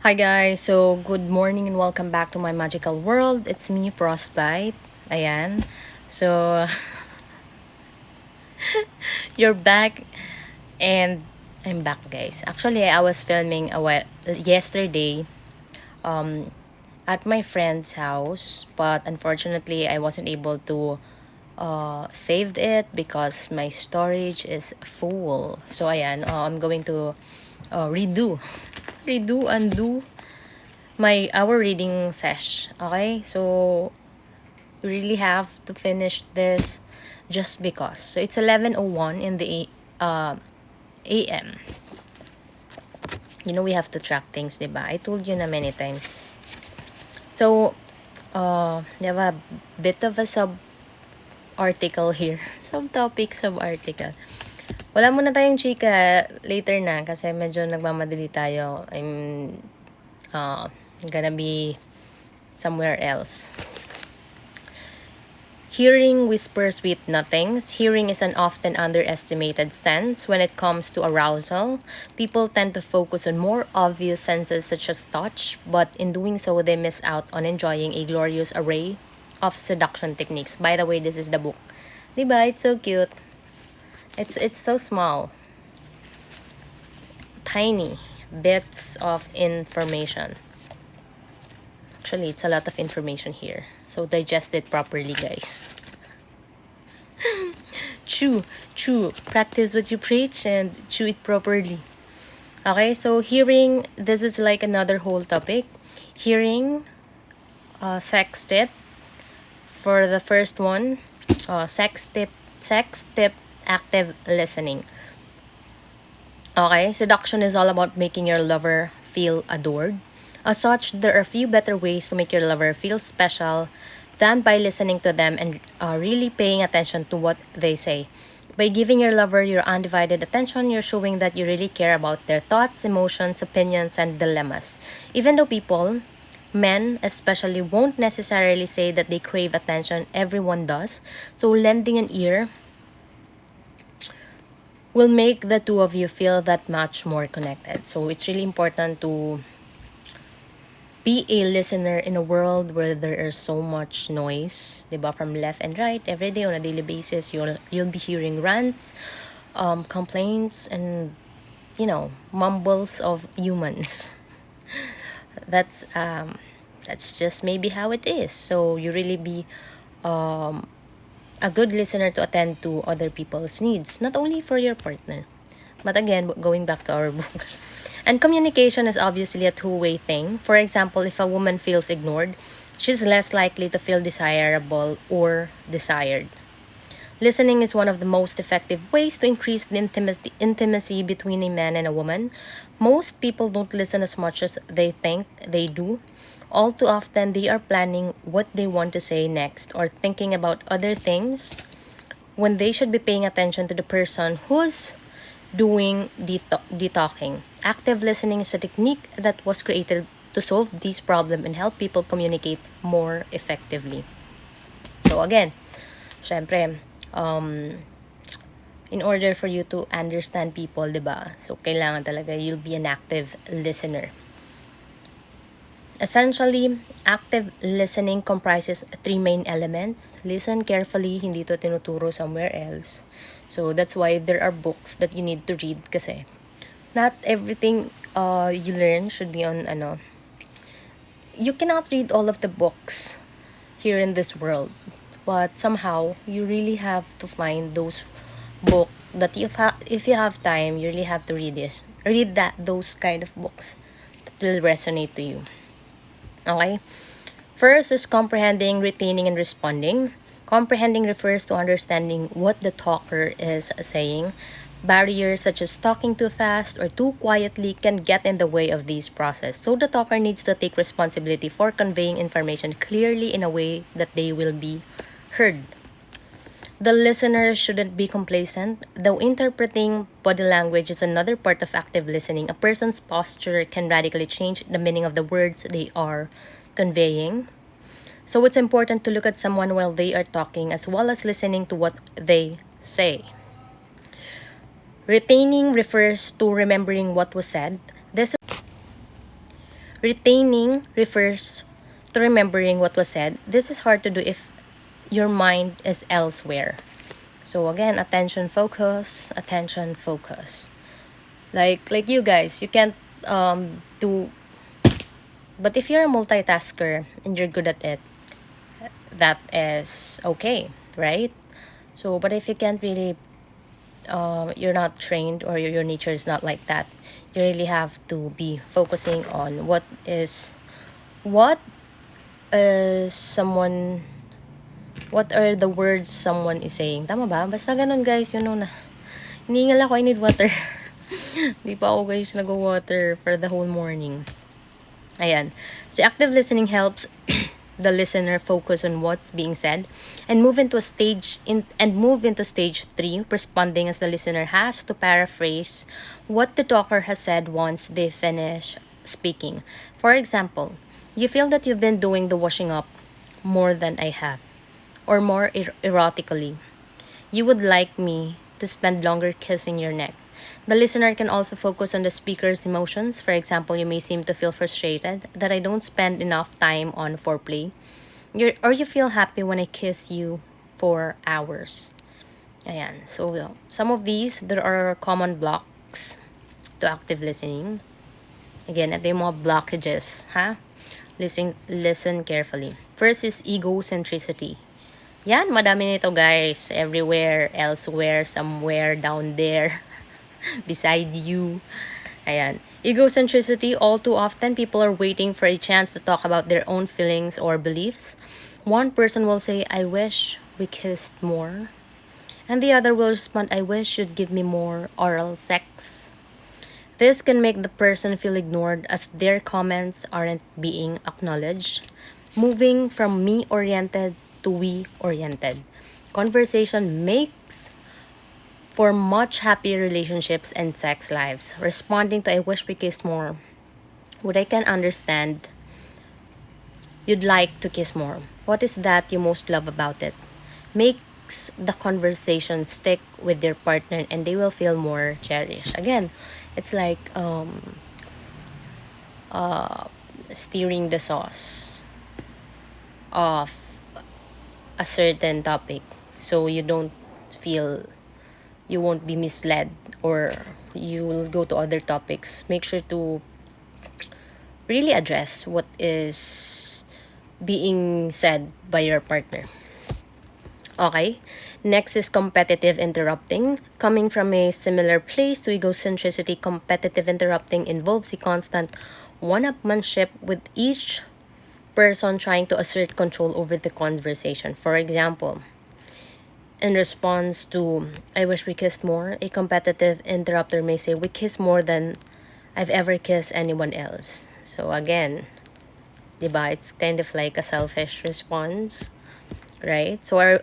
Hi guys, so good morning and welcome back to my magical world. It's me, Frostbite. Ayan. So, you're back and I'm back guys. Actually, I was filming yesterday um, at my friend's house, but unfortunately, I wasn't able to saved it because my storage is full. So, ayan, I'm going to undo our reading sesh. Okay, so we really have to finish this just because. So it's 11:01 in the AM. You know we have to track things, diba? I told you na many times. So, we have a bit of a sub-article here. Subtopic, sub-article. Wala muna tayong chika later na kasi medyo nagmamadali tayo. I'm gonna be somewhere else. Hearing whispers sweet nothings. Hearing is an often underestimated sense when it comes to arousal. People tend to focus on more obvious senses such as touch, but in doing so, they miss out on enjoying a glorious array of seduction techniques. By the way, this is the book. Diba? It's so cute. It's so small. Tiny bits of information. Actually, it's a lot of information here. So digest it properly, guys. Chew. Practice what you preach and chew it properly. Okay, so hearing, this is like another whole topic. Hearing, sex tip. For the first one, sex tip, active listening. Okay, seduction is all about making your lover feel adored. As such, there are few better ways to make your lover feel special than by listening to them and really paying attention to what they say. By giving your lover your undivided attention, you're showing that you really care about their thoughts, emotions, opinions, and dilemmas. Even though people, men especially, won't necessarily say that they crave attention, everyone does. So, lending an ear will make the two of you feel that much more connected. So, it's really important to be a listener in a world where there is so much noise, diba? From left and right, every day on a daily basis, you'll be hearing rants, complaints, and mumbles of humans. That's just maybe how it is. So you really be a good listener to attend to other people's needs, not only for your partner, but again, going back to our book. And communication is obviously a two-way thing. For example, if a woman feels ignored, she's less likely to feel desirable or desired. Listening is one of the most effective ways to increase the intimacy between a man and a woman. Most people don't listen as much as they think they do. All too often, they are planning what they want to say next or thinking about other things when they should be paying attention to the person who's doing the talking. Active listening is a technique that was created to solve this problem and help people communicate more effectively. So again, syempre, in order for you to understand people, diba? So kailangan talaga you'll be an active listener. Essentially, active listening comprises three main elements. Listen carefully, hindi to tinuturo somewhere else. So that's why there are books that you need to read kasi not everything you learn should be on you cannot read all of the books here in this world, but somehow you really have to find those book that if you have time, you really have to read those kind of books that will resonate to you. Okay, first is comprehending, retaining, and responding. Comprehending refers to understanding what the talker is saying. Barriers such as talking too fast or too quietly can get in the way of this process. So the talker needs to take responsibility for conveying information clearly in a way that they will be heard. The listener shouldn't be complacent. Though interpreting body language is another part of active listening, a person's posture can radically change the meaning of the words they are conveying. So it's important to look at someone while they are talking as well as listening to what they say. Retaining refers to remembering what was said. Retaining refers to remembering what was said. This is hard to do if your mind is elsewhere. So again, attention focus, attention focus. Like you guys, you can't do, but if you're a multitasker and you're good at it, that is okay, right? So but if you can't really you're not trained or your nature is not like that, you really have to be focusing on what is someone what are the words someone is saying. Tama ba? Basta ganun guys, you know na. Hinihingal ako, I need water. Di pa ako guys nag-water for the whole morning. Ayan. So active listening helps the listener focus on what's being said and move into stage 3, responding as the listener has to paraphrase what the talker has said once they finish speaking. For example, you feel that you've been doing the washing up more than I have, or more erotically. You would like me to spend longer kissing your neck. The listener can also focus on the speaker's emotions. For example, you may seem to feel frustrated that I don't spend enough time on foreplay. Or you feel happy when I kiss you for hours. Ayan. So, some of these, there are common blocks to active listening. Again, ito yung mga blockages, ha? Listen carefully. First is egocentricity. Yan, madami nito guys. Everywhere, elsewhere, somewhere, down there, beside you. Ayan. Egocentricity, all too often, people are waiting for a chance to talk about their own feelings or beliefs. One person will say, I wish we kissed more. And the other will respond, I wish you'd give me more oral sex. This can make the person feel ignored as their comments aren't being acknowledged. Moving from me-oriented to we-oriented. Conversation makes for much happier relationships and sex lives. Responding to I wish we kissed more. What I can understand, you'd like to kiss more. What is that you most love about it? Makes the conversation stick with your partner and they will feel more cherished. Again, it's like steering the sauce of a certain topic so you won't be misled or you will go to other topics. Make sure to really address what is being said by your partner. Okay, next is competitive interrupting. Coming from a similar place to egocentricity, competitive interrupting involves the constant one-upmanship with each person trying to assert control over the conversation. For example, in response to I wish we kissed more, a competitive interrupter may say, we kiss more than I've ever kissed anyone else. So again, diba, it's kind of like a selfish response, right? So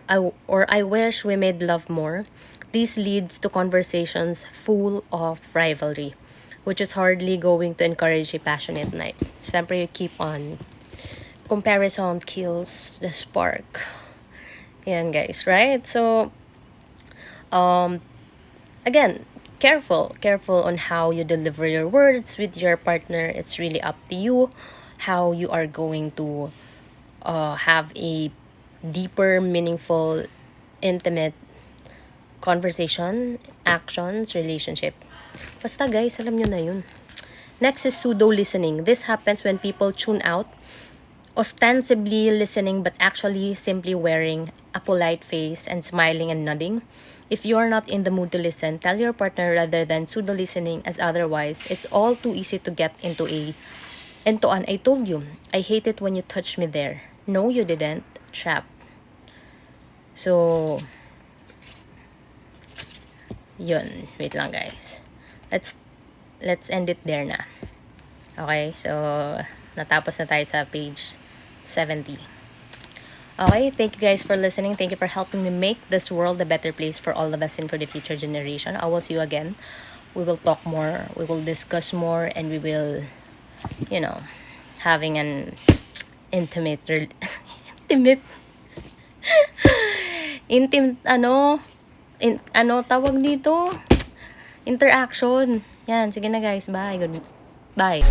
I wish we made love more. This leads to conversations full of rivalry, which is hardly going to encourage a passionate night. Siyempre, you keep on. Comparison kills the spark. Yan guys, right? So, again, careful on how you deliver your words with your partner. It's really up to you how you are going to have a deeper, meaningful, intimate conversation, actions, relationship. Basta guys, alam nyo na yun. Next is pseudo-listening. This happens when people tune out, ostensibly listening but actually simply wearing a polite face and smiling and nodding. If you are not in the mood to listen, tell your partner rather than pseudo-listening, as otherwise it's all too easy to get into an I told you, I hate it when you touch me there. No, you didn't. Trap. So, yun. Wait lang guys. Let's end it there na. Okay, so natapos na tayo sa page 70. Okay, thank you guys for listening. Thank you for helping me make this world a better place for all of us and for the future generation. I will see you again. We will talk more, we will discuss more, and we will, you know, having an intimate, intimate, ano, tawag dito? Interaction. Yan, sige na guys, bye. Bye.